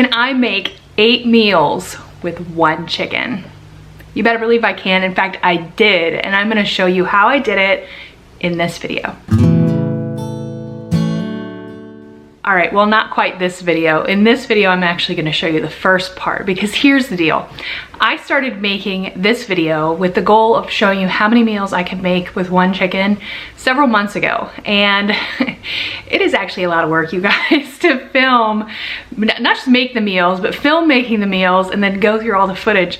Can I make 8 meals with 1 chicken? You better believe I can. In fact, I did, and I'm gonna show you how I did it in this video. All right, well, not quite this video. In this video, I'm actually gonna show you the first part, because here's the deal. I started making this video with the goal of showing you how many meals I could make with 1 chicken several months ago. And it is actually a lot of work, you guys, to film, not just make the meals, but film making the meals and then go through all the footage.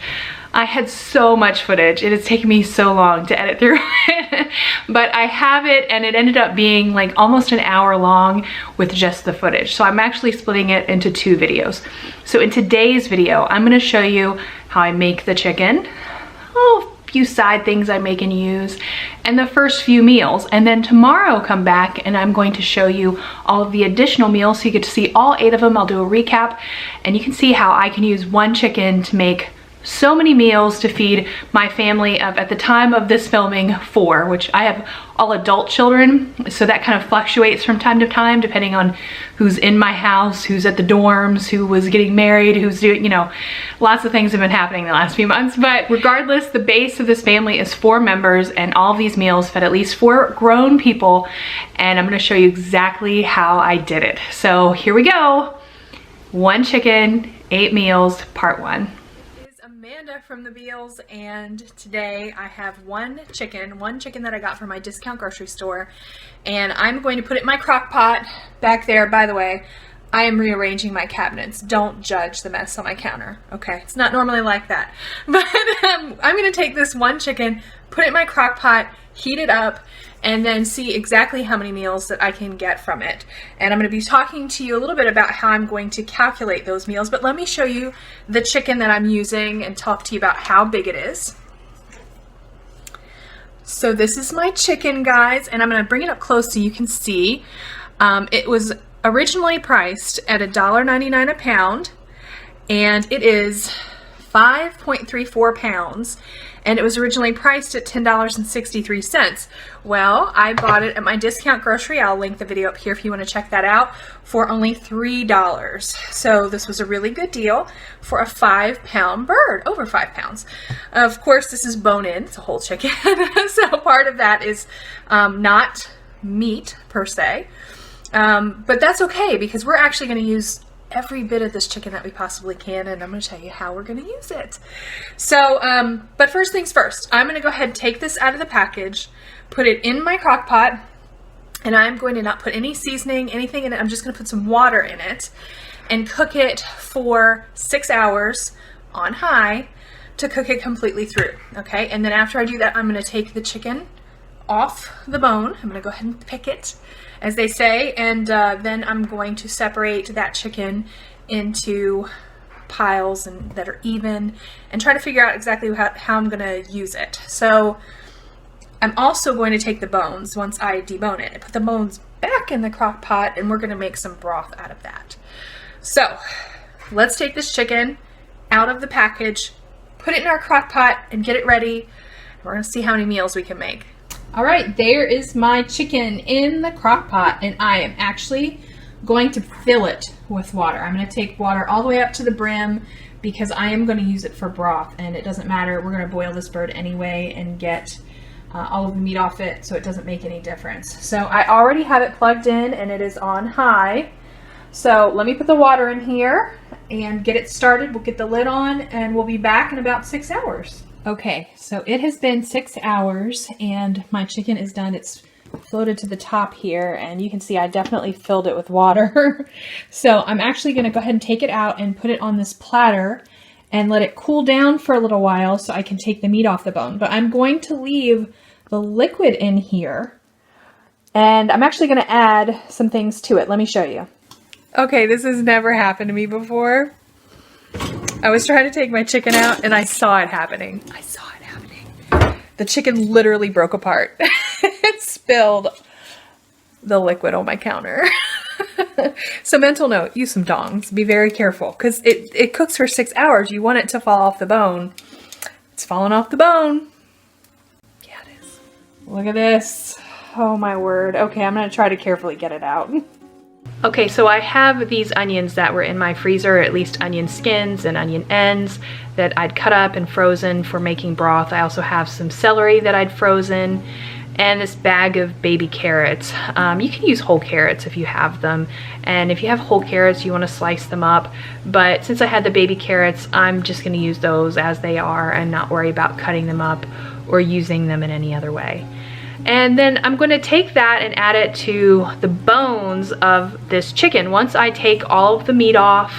I had so much footage. It has taken me so long to edit through it, but I have it, and it ended up being like almost an hour long with just the footage. So I'm actually splitting it into 2 videos. So in today's video, I'm gonna show you how I make the chicken, a few side things I make and use, and the first few meals. And then tomorrow I'll come back and I'm going to show you all of the additional meals, so you get to see all 8 of them. I'll do a recap, and you can see how I can use 1 chicken to make so many meals to feed my family of, at the time of this filming, 4, which I have all adult children, so that kind of fluctuates from time to time depending on who's in my house, who's at the dorms, who was getting married, who's doing, you know, lots of things have been happening the last few months. But regardless, the base of this family is 4 members, and all of these meals fed at least 4 grown people, and I'm gonna show you exactly how I did it. So here we go. 1 chicken, 8 meals, part 1. Amanda from the Bealles, and today I have 1 chicken that I got from my discount grocery store, and I'm going to put it in my crock pot back there. By the way, I am rearranging my cabinets. Don't judge the mess on my counter, okay? It's not normally like that. But I'm gonna take this 1 chicken, put it in my crock pot, heat it up, and then see exactly how many meals that I can get from it. And I'm gonna be talking to you a little bit about how I'm going to calculate those meals, but let me show you the chicken that I'm using and talk to you about how big it is. So this is my chicken, guys, and I'm gonna bring it up close so you can see. It was originally priced at $1.99 a pound, and it is 5.34 pounds, and it was originally priced at $10.63. Well, I bought it at my discount grocery. I'll link the video up here if you want to check that out, for only $3. So this was a really good deal for a 5-pound bird, over 5 pounds. Of course, this is bone-in, it's a whole chicken, so part of that is not meat per se. But that's okay, because we're actually going to use every bit of this chicken that we possibly can, and I'm going to tell you how we're going to use it. So, but first things first, I'm going to go ahead and take this out of the package, put it in my crock pot, and I'm going to not put any seasoning, anything in it. I'm just going to put some water in it and cook it for 6 hours on high to cook it completely through, okay? And then after I do that, I'm going to take the chicken off the bone. I'm going to go ahead and pick it, as they say, and then I'm going to separate that chicken into piles that are even, and try to figure out exactly how I'm going to use it. So I'm also going to take the bones once I debone it and put the bones back in the crock pot, and we're going to make some broth out of that. So let's take this chicken out of the package, put it in our crock pot, and get it ready. We're going to see how many meals we can make. All right, there is my chicken in the crock pot, and I am actually going to fill it with water. I'm going to take water all the way up to the brim, because I am going to use it for broth, and it doesn't matter. We're going to boil this bird anyway and get all of the meat off it, so it doesn't make any difference. So I already have it plugged in, and it is on high. So let me put the water in here and get it started. We'll get the lid on, and we'll be back in about 6 hours. Okay, so it has been 6 hours, and my chicken is done. It's floated to the top here, and you can see I definitely filled it with water. So I'm actually going to go ahead and take it out and put it on this platter and let it cool down for a little while so I can take the meat off the bone. But I'm going to leave the liquid in here, and I'm actually going to add some things to it. Let me show you. Okay, this has never happened to me before. I was trying to take my chicken out, and I saw it happening. The chicken literally broke apart. It spilled the liquid on my counter. So mental note, use some tongs. Be very careful, because it cooks for 6 hours. You want it to fall off the bone. It's falling off the bone. Yeah, it is. Look at this. Oh my word. Okay, I'm going to try to carefully get it out. Okay, so I have these onions that were in my freezer, at least onion skins and onion ends that I'd cut up and frozen for making broth. I also have some celery that I'd frozen and this bag of baby carrots. You can use whole carrots if you have them, and if you have whole carrots you want to slice them up, but since I had the baby carrots, I'm just going to use those as they are and not worry about cutting them up or using them in any other way. And then I'm going to take that and add it to the bones of this chicken. Once I take all of the meat off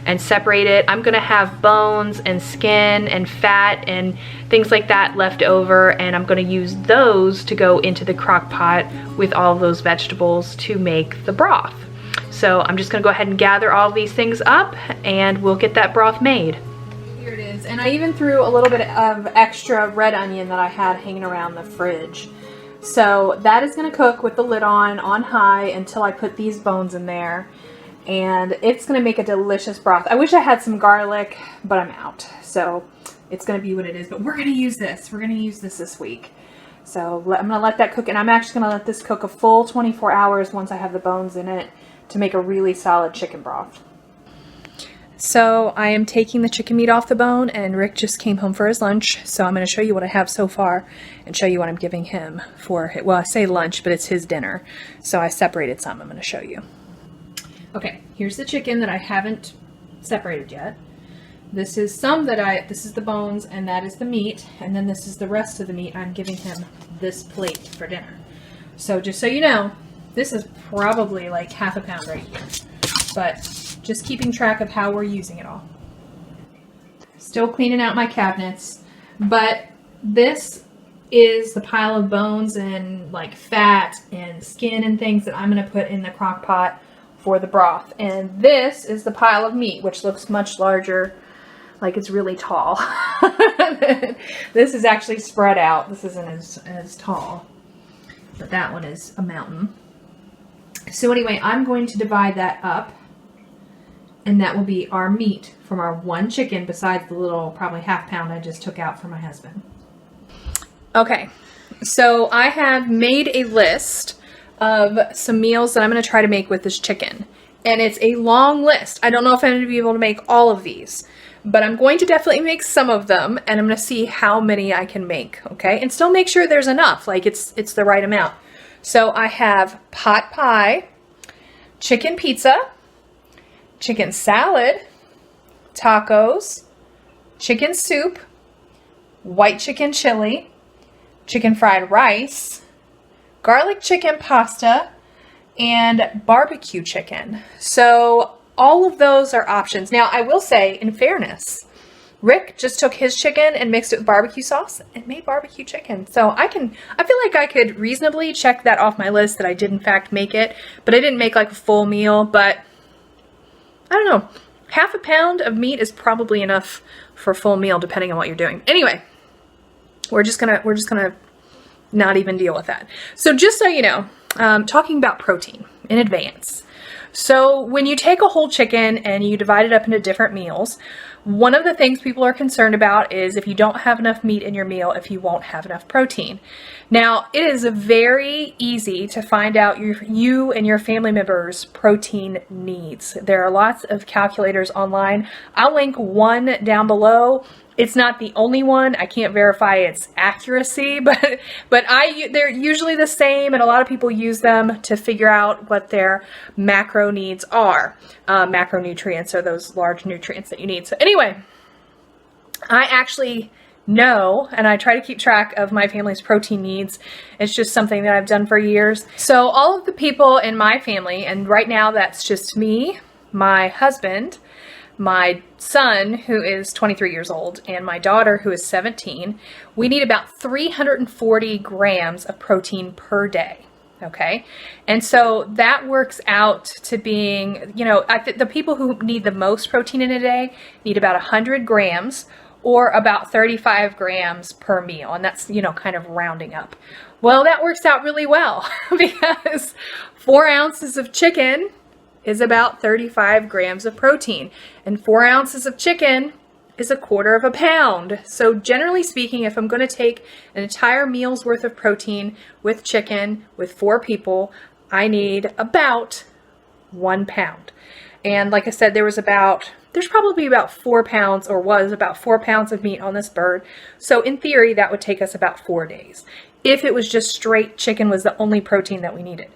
and separate it, I'm going to have bones and skin and fat and things like that left over, and I'm going to use those to go into the crock pot with all of those vegetables to make the broth. So I'm just going to go ahead and gather all of these things up and we'll get that broth made. Here it is. And I even threw a little bit of extra red onion that I had hanging around the fridge. So that is going to cook with the lid on high until I put these bones in there, and it's going to make a delicious broth. I wish I had some garlic, but I'm out. So it's going to be what it is, but we're going to use this. We're going to use this week. So I'm going to let that cook, and I'm actually going to let this cook a full 24 hours once I have the bones in it to make a really solid chicken broth. So I am taking the chicken meat off the bone, and Rick just came home for his lunch. So I'm going to show you what I have so far and show you what I'm giving him for, well, I say lunch, but it's his dinner. So I separated some. I'm going to show you. Okay, here's the chicken that I haven't separated yet. This is this is the bones, and that is the meat. And then this is the rest of the meat. I'm giving him this plate for dinner. So just so you know, this is probably like half a pound right here. But just keeping track of how we're using it all. Still cleaning out my cabinets, but this is the pile of bones and like fat and skin and things that I'm going to put in the crock pot for the broth. And this is the pile of meat, which looks much larger, like it's really tall. This is actually spread out. This isn't as tall, but that one is a mountain. So anyway, I'm going to divide that up, and that will be our meat from our one chicken, besides the little probably half pound I just took out for my husband. Okay, so I have made a list of some meals that I'm going to try to make with this chicken, and it's a long list. I don't know if I'm going to be able to make all of these, but I'm going to definitely make some of them, and I'm going to see how many I can make, okay? And still make sure there's enough, like it's the right amount. So I have pot pie, chicken pizza, chicken salad, tacos, chicken soup, white chicken chili, chicken fried rice, garlic chicken pasta, and barbecue chicken. So all of those are options. Now I will say, in fairness, Rick just took his chicken and mixed it with barbecue sauce and made barbecue chicken. So I feel like I could reasonably check that off my list that I did in fact make it, but I didn't make like a full meal. But I don't know, half a pound of meat is probably enough for a full meal depending on what you're doing. Anyway, we're just gonna not even deal with that. So just so you know, talking about protein in advance. So when you take a whole chicken and you divide it up into different meals, one of the things people are concerned about is if you don't have enough meat in your meal, if you won't have enough protein. Now, it is very easy to find out you and your family members' protein needs. There are lots of calculators online. I'll link one down below. It's not the only one. I can't verify its accuracy, but they're usually the same, and a lot of people use them to figure out what their macro needs are. Macronutrients are those large nutrients that you need. So anyway, I actually know, and I try to keep track of my family's protein needs. It's just something that I've done for years. So all of the people in my family, and right now that's just me, my husband, my son, who is 23 years old, and my daughter, who is 17, we need about 340 grams of protein per day. Okay. And so that works out to being, the people who need the most protein in a day need about 100 grams or about 35 grams per meal. And that's, kind of rounding up. Well, that works out really well because 4 ounces of chicken is about 35 grams of protein, and 4 ounces of chicken is 1/4 pound. So generally speaking, if I'm going to take an entire meal's worth of protein with chicken with 4 people, I need about 1 pound. And like I said, there's probably about 4 pounds, or was about 4 pounds of meat on this bird. So in theory, that would take us about 4 days if it was just straight chicken was the only protein that we needed.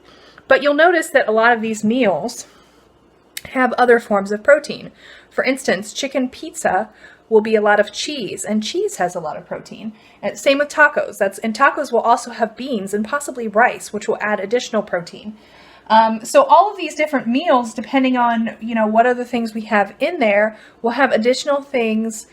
But you'll notice that a lot of these meals have other forms of protein. For instance, chicken pizza will be a lot of cheese, and cheese has a lot of protein. And same with tacos. And tacos will also have beans and possibly rice, which will add additional protein. So all of these different meals, depending on, what other things we have in there, will have additional things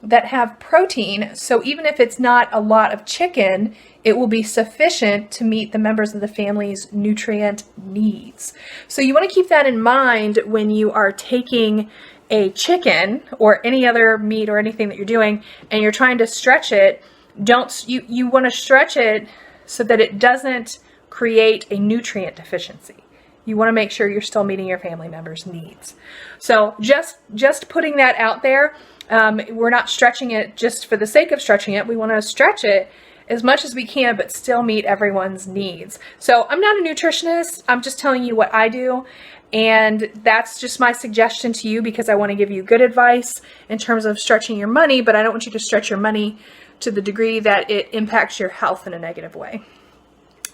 that have protein. So even if it's not a lot of chicken, it will be sufficient to meet the members of the family's nutrient needs. So you want to keep that in mind when you are taking a chicken or any other meat or anything that you're doing and you're trying to stretch it. You want to stretch it so that it doesn't create a nutrient deficiency. You want to make sure you're still meeting your family members' needs. So just putting that out there. We're not stretching it just for the sake of stretching it. We want to stretch it as much as we can, but still meet everyone's needs. So I'm not a nutritionist. I'm just telling you what I do. And that's just my suggestion to you, because I want to give you good advice in terms of stretching your money, but I don't want you to stretch your money to the degree that it impacts your health in a negative way.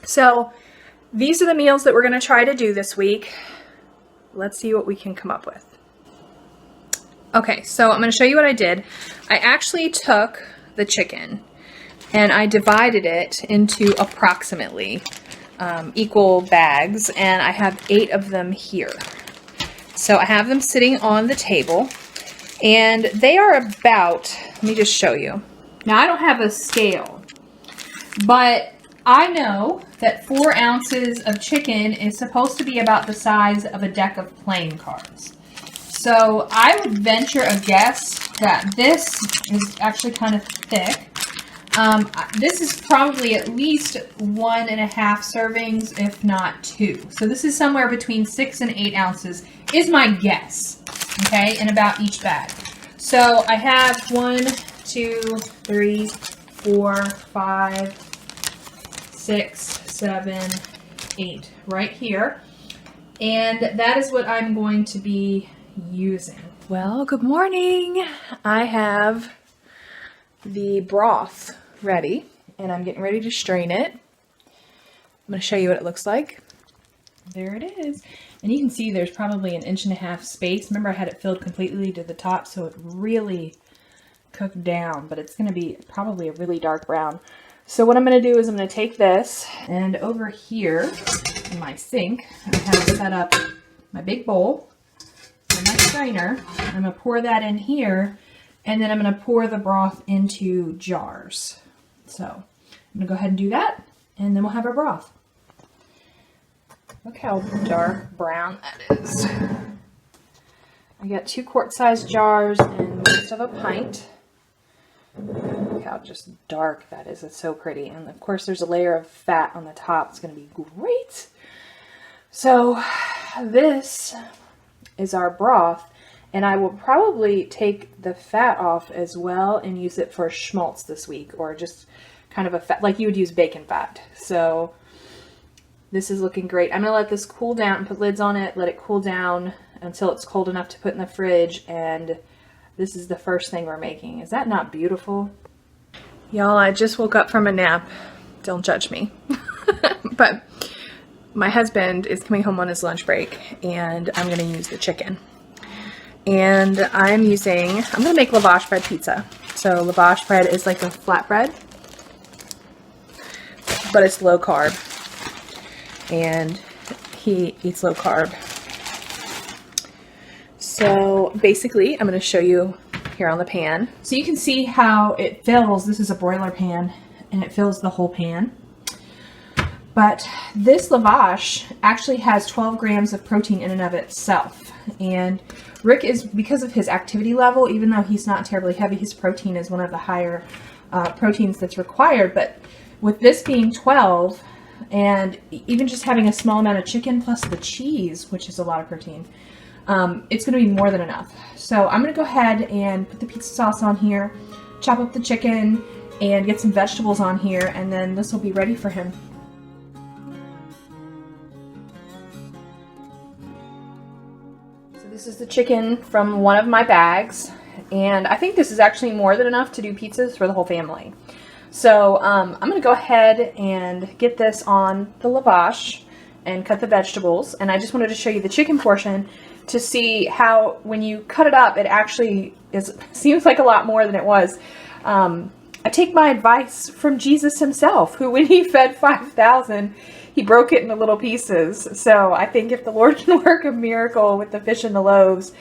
So these are the meals that we're going to try to do this week. Let's see what we can come up with. Okay, so I'm going to show you what I did. I actually took the chicken and I divided it into approximately equal bags, and I have 8 of them here. So I have them sitting on the table, and they are about, let me just show you. Now I don't have a scale, but I know that 4 ounces of chicken is supposed to be about the size of a deck of playing cards. So I would venture a guess that this is actually kind of thick. This is probably at least 1.5 servings, if not 2. So this is somewhere between 6 and 8 ounces is my guess, okay, in about each bag. So I have 1, 2, 3, 4, 5, 6, 7, 8 right here. And that is what I'm going to be using. Well, good morning. I have the broth ready, and I'm getting ready to strain it. I'm going to show you what it looks like. There it is. And you can see there's probably 1.5 inch space. Remember, I had it filled completely to the top, so it really cooked down, but it's going to be probably a really dark brown. So what I'm going to do is I'm going to take this, and over here in my sink, I have set up my big bowl and my strainer. I'm going to pour that in here, and then I'm going to pour the broth into jars. So I'm going to go ahead and do that, and then we'll have our broth. Look how dark brown that is. I got 2 quart-sized jars and most of a pint. Look how just dark that is. It's so pretty. And of course there's a layer of fat on the top. It's going to be great. So this is our broth. And I will probably take the fat off as well and use it for schmaltz this week, or just kind of a fat, like you would use bacon fat. So this is looking great. I'm going to let this cool down and put lids on it, let it cool down until it's cold enough to put in the fridge. And this is the first thing we're making. Is that not beautiful? Y'all, I just woke up from a nap. Don't judge me. But my husband is coming home on his lunch break, and I'm going to use the chicken. And I'm going to make lavash bread pizza. So lavash bread is like a flatbread, but it's low carb. And he eats low carb. So basically, I'm going to show you here on the pan. So you can see how it fills. This is a broiler pan, and it fills the whole pan. But this lavash actually has 12 grams of protein in and of itself. And Rick is, because of his activity level, even though he's not terribly heavy, his protein is one of the higher proteins that's required. But with this being 12, and even just having a small amount of chicken plus the cheese, which is a lot of protein, it's going to be more than enough. So I'm going to go ahead and put the pizza sauce on here, chop up the chicken, and get some vegetables on here, and then this will be ready for him. This is the chicken from one of my bags, and I think this is actually more than enough to do pizzas for the whole family. So I'm going to go ahead and get this on the lavash and cut the vegetables, and I just wanted to show you the chicken portion to see how when you cut it up, it actually seems like a lot more than it was. I take my advice from Jesus himself, who when he fed 5,000, he broke it into little pieces. So I think if the Lord can work a miracle with the fish and the loaves,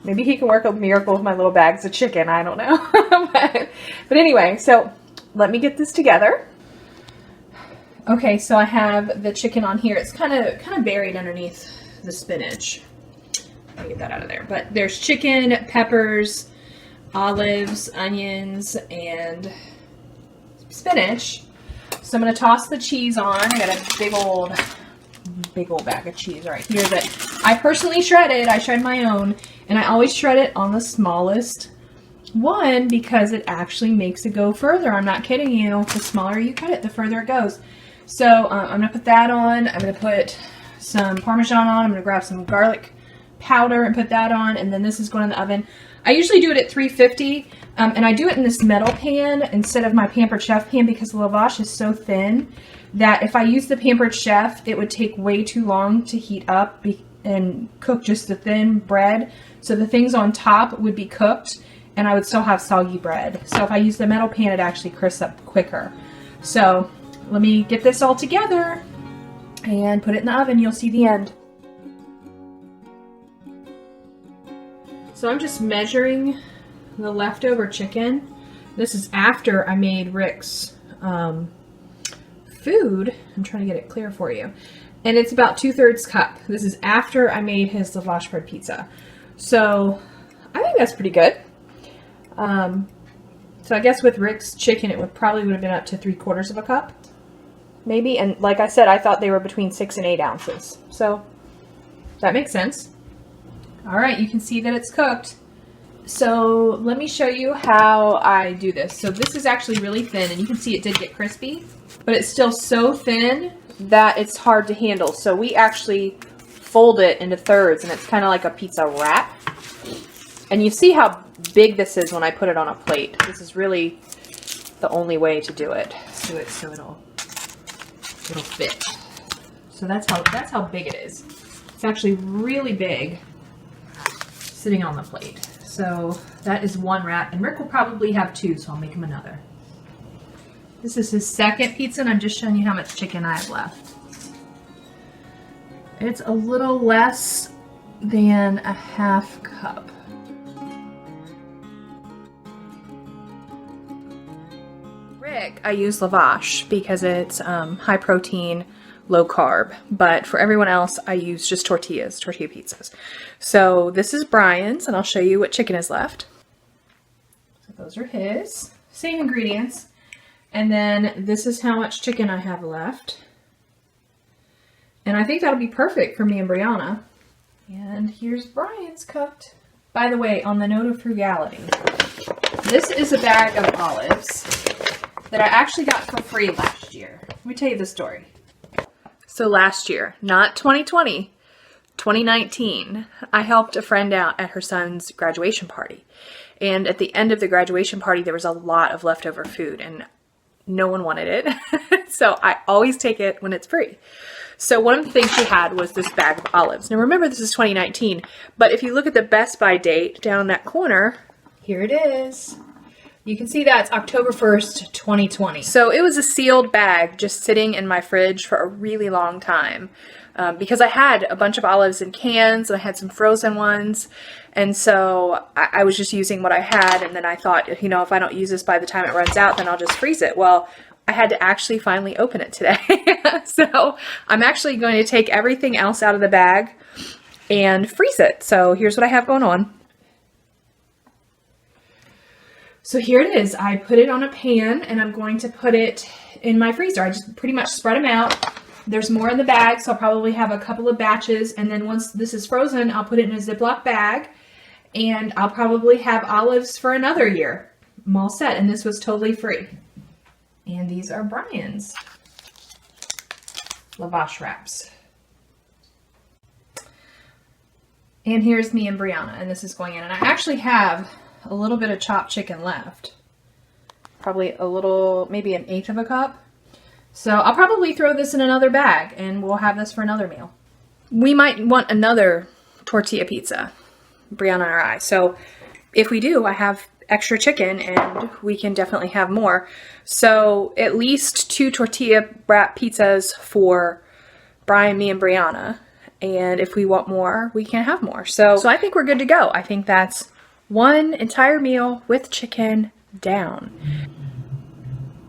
maybe he can work a miracle with my little bags of chicken. I don't know. But anyway, so let me get this together. Okay, so I have the chicken on here. It's kind of buried underneath the spinach. Let me get that out of there. But there's chicken, peppers, olives, onions, and spinach. So I'm going to toss the cheese on. I got a big old bag of cheese right here that I personally shredded. I shred my own, and I always shred it on the smallest one because it actually makes it go further. I'm not kidding you. The smaller you cut it, the further it goes. So I'm going to put that on. I'm going to put some Parmesan on. I'm going to grab some garlic powder and put that on, and then this is going in the oven. I usually do it at 350, and I do it in this metal pan instead of my Pampered Chef pan because the lavash is so thin that if I use the Pampered Chef, it would take way too long to heat up and cook just the thin bread. So the things on top would be cooked, and I would still have soggy bread. So if I use the metal pan, it actually crisps up quicker. So let me get this all together and put it in the oven. You'll see the end. So I'm just measuring the leftover chicken. This is after I made Rick's food. I'm trying to get it clear for you. And it's about 2/3 cup. This is after I made his lavash bread pizza. So I think that's pretty good. So I guess with Rick's chicken, it would have been up to 3/4 of a cup. Maybe. And like I said, I thought they were between 6 and 8 ounces. So that makes sense. All right, you can see that it's cooked. So let me show you how I do this. So this is actually really thin, and you can see it did get crispy, but it's still so thin that it's hard to handle. So we actually fold it into thirds, and it's kind of like a pizza wrap. And you see how big this is when I put it on a plate. This is really the only way to do it. Do it so it'll fit. So that's how big it is. It's actually really big sitting on the plate. So that is one wrap, and Rick will probably have 2, so I'll make him another. This is his second pizza, and I'm just showing you how much chicken I have left. It's a little less than a half cup. Rick, I use lavash because it's high protein, low carb, but for everyone else I use just tortilla pizzas. So this is Brian's, and I'll show you what chicken is left. So those are his, same ingredients, and then this is how much chicken I have left, and I think that'll be perfect for me and Brianna. And here's Brian's cooked. By the way, on the note of frugality, this is a bag of olives that I actually got for free last year. Let me tell you the story. So last year, not 2020, 2019, I helped a friend out at her son's graduation party. And at the end of the graduation party, there was a lot of leftover food, and no one wanted it. So I always take it when it's free. So one of the things she had was this bag of olives. Now remember, this is 2019, but if you look at the Best By date down in that corner, here it is. You can see that's October 1st, 2020. So it was a sealed bag just sitting in my fridge for a really long time because I had a bunch of olives in cans and I had some frozen ones. And so I was just using what I had. And then I thought, you know, if I don't use this by the time it runs out, then I'll just freeze it. Well, I had to actually finally open it today. So I'm actually going to take everything else out of the bag and freeze it. So here's what I have going on. So here it is. I put it on a pan and I'm going to put it in my freezer. I just pretty much spread them out. There's more in the bag, so I'll probably have a couple of batches. And then once this is frozen, I'll put it in a Ziploc bag and I'll probably have olives for another year. I'm all set, and this was totally free. And these are Brian's lavash wraps. And here's me and Brianna, and this is going in. And I actually have a little bit of chopped chicken left. Probably a little, maybe an eighth of a cup. So I'll probably throw this in another bag and we'll have this for another meal. We might want another tortilla pizza, Brianna or I. So if we do, I have extra chicken and we can definitely have more. So at least 2 tortilla wrap pizzas for Brian, me, and Brianna. And if we want more, we can have more. So I think we're good to go. I think that's one entire meal with chicken down.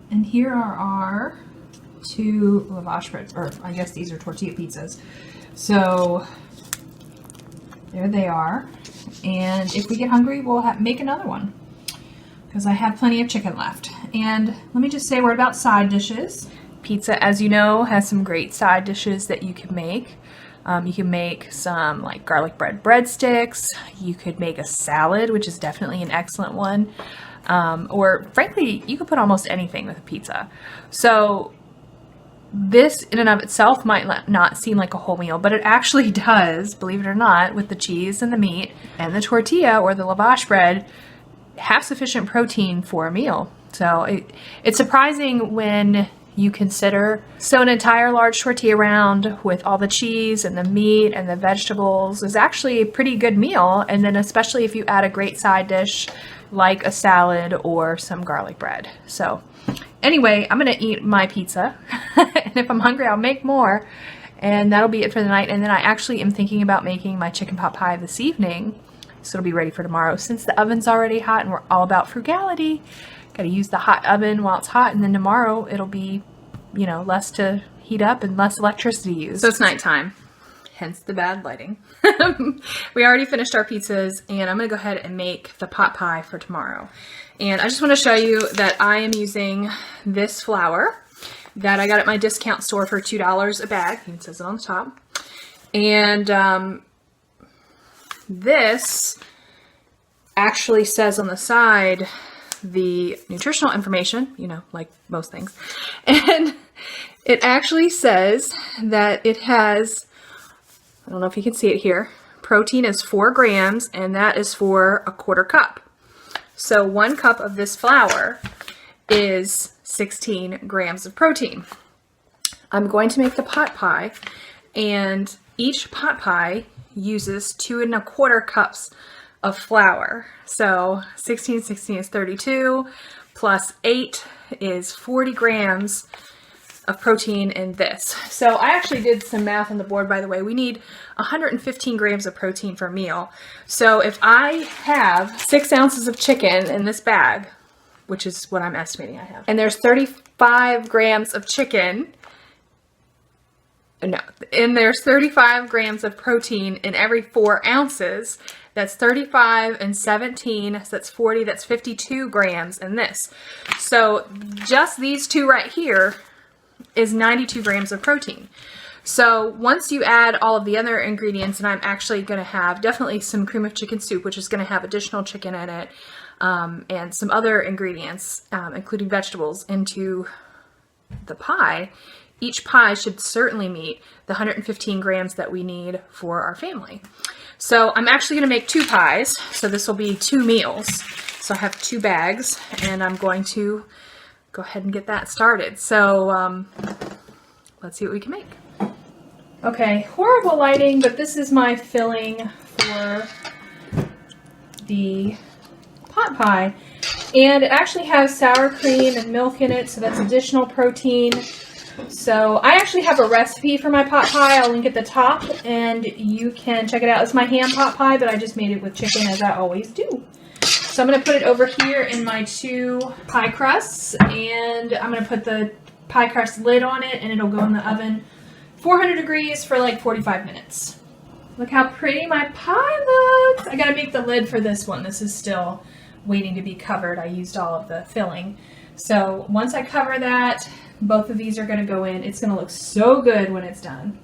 And here are our 2 lavash breads, or I guess these are tortilla pizzas. So there they are. And if we get hungry, we'll make another one because I have plenty of chicken left. And let me just say a word about side dishes. Pizza, as you know, has some great side dishes that you can make. You can make some like garlic bread breadsticks. You could make a salad, which is definitely an excellent one. Or frankly, you could put almost anything with a pizza. So this in and of itself might not seem like a whole meal, but it actually does, believe it or not, with the cheese and the meat and the tortilla or the lavash bread, have sufficient protein for a meal. So it's surprising when you consider, so an entire large tortilla round with all the cheese and the meat and the vegetables is actually a pretty good meal. And then especially if you add a great side dish like a salad or some garlic bread. So anyway, I'm gonna eat my pizza and if I'm hungry, I'll make more, and that'll be it for the night. And then I actually am thinking about making my chicken pot pie this evening, so it'll be ready for tomorrow. Since the oven's already hot and we're all about frugality, gotta use the hot oven while it's hot, and then tomorrow it'll be, you know, less to heat up and less electricity used. So it's nighttime, hence the bad lighting. We already finished our pizzas, and I'm gonna go ahead and make the pot pie for tomorrow. And I just want to show you that I am using this flour that I got at my discount store for $2 a bag. It says it on the top. And this actually says on the side the nutritional information, you know, like most things. And it actually says that it has, I don't know if you can see it here, protein is 4 grams, and that is for a 1/4 cup. So 1 cup of this flour is 16 grams of protein. I'm going to make the pot pie, and each pot pie uses 2 1/4 cups of flour. So 16 is 32, plus 8 is 40 grams of protein in this. So I actually did some math on the board, by the way. We need 115 grams of protein for a meal. So if I have 6 ounces of chicken in this bag, which is what I'm estimating I have, and there's 35 grams of chicken, no, and there's 35 grams of protein in every 4 ounces, that's 35 and 17, so that's 40, that's 52 grams in this. So just these 2 right here is 92 grams of protein. So once you add all of the other ingredients, and I'm actually going to have definitely some cream of chicken soup, which is going to have additional chicken in it, and some other ingredients, including vegetables, into the pie, each pie should certainly meet the 115 grams that we need for our family. So I'm actually going to make 2 pies, so this will be 2 meals. So I have 2 bags, and I'm going to go ahead and get that started. So let's see what we can make. Okay, horrible lighting, but this is my filling for the pot pie. And it actually has sour cream and milk in it, so that's additional protein. So I actually have a recipe for my pot pie. I'll link at the top, and you can check it out. It's my ham pot pie, but I just made it with chicken, as I always do. So I'm going to put it over here in my 2 pie crusts, and I'm going to put the pie crust lid on it, and it'll go in the oven 400 degrees for like 45 minutes. Look how pretty my pie looks. I got to make the lid for this one. This is still waiting to be covered. I used all of the filling. So once I cover that, both of these are going to go in. It's going to look so good when it's done.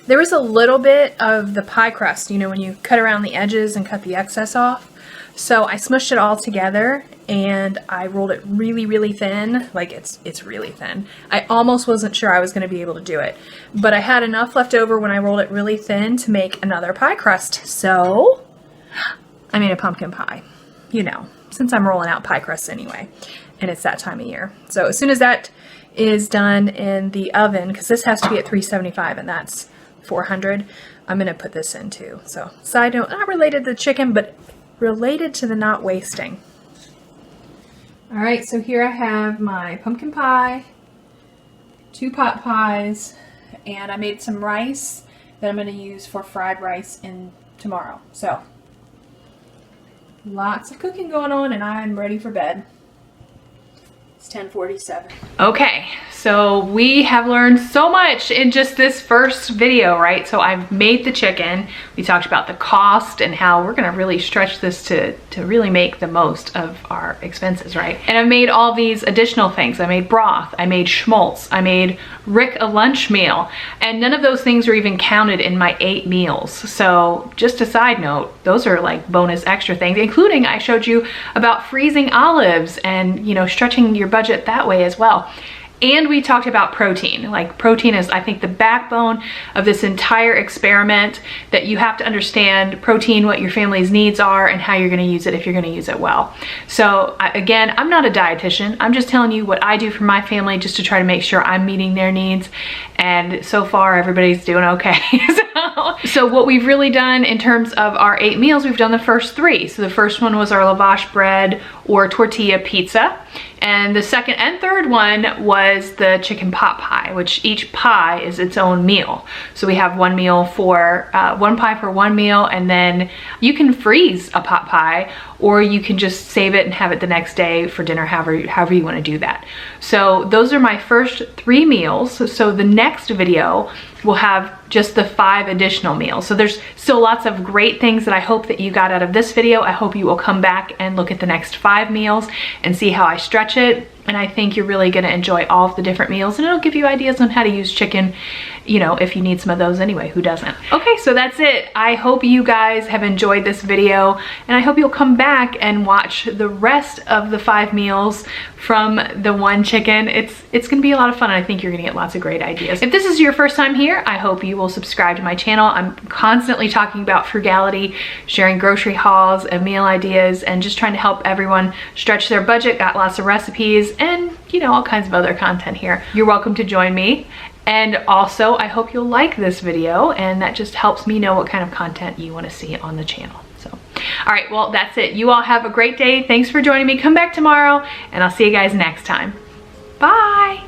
There was a little bit of the pie crust, you know, when you cut around the edges and cut the excess off. So I smushed it all together and I rolled it really, really thin. Like it's really thin. I almost wasn't sure I was going to be able to do it, but I had enough left over when I rolled it really thin to make another pie crust. So I made a pumpkin pie, you know, since I'm rolling out pie crusts anyway, and it's that time of year. So as soon as that is done in the oven, because this has to be at 375 and that's 400, I'm going to put this in too. So side note, not related to the chicken, but related to the not wasting. All right, so here I have my pumpkin pie, 2 pot pies, and I made some rice that I'm going to use for fried rice in tomorrow. So lots of cooking going on and I'm ready for bed. It's 10:47. Okay, so we have learned so much in just this first video, right? So I've made the chicken. We talked about the cost and how we're gonna really stretch this to really make the most of our expenses, right? And I've made all these additional things. I made broth, I made schmaltz, I made Rick a lunch meal, and none of those things are even counted in my 8 meals. So just a side note, those are like bonus extra things, including I showed you about freezing olives and, you know, stretching your budget that way as well. And we talked about protein. Like protein is, I think, the backbone of this entire experiment, that you have to understand protein, what your family's needs are, and how you're gonna use it if you're gonna use it well. So again, I'm not a dietitian. I'm just telling you what I do for my family just to try to make sure I'm meeting their needs. And so far, everybody's doing okay. So what we've really done in terms of our 8 meals, we've done the first 3. So the first one was our lavash bread or tortilla pizza. And the second and third one was the chicken pot pie, which each pie is its own meal. So we have one meal for, one pie for one meal, and then you can freeze a pot pie, or you can just save it and have it the next day for dinner, however you want to do that. So those are my first 3 meals. So the next video will have just the 5 additional meals. So there's still lots of great things that I hope that you got out of this video. I hope you will come back and look at the next 5 meals and see how I stretch it. And I think you're really gonna enjoy all of the different meals, and it'll give you ideas on how to use chicken, you know, if you need some of those anyway, who doesn't? Okay, so that's it. I hope you guys have enjoyed this video, and I hope you'll come back and watch the rest of the 5 meals from the one chicken. It's gonna be a lot of fun, and I think you're gonna get lots of great ideas. If this is your first time here, I hope you will subscribe to my channel. I'm constantly talking about frugality, sharing grocery hauls and meal ideas, and just trying to help everyone stretch their budget. Got lots of recipes and, you know, all kinds of other content here. You're welcome to join me. And also, I hope you'll like this video, and that just helps me know what kind of content you want to see on the channel. So, all right, well, that's it. You all have a great day. Thanks for joining me. Come back tomorrow, and I'll see you guys next time. Bye.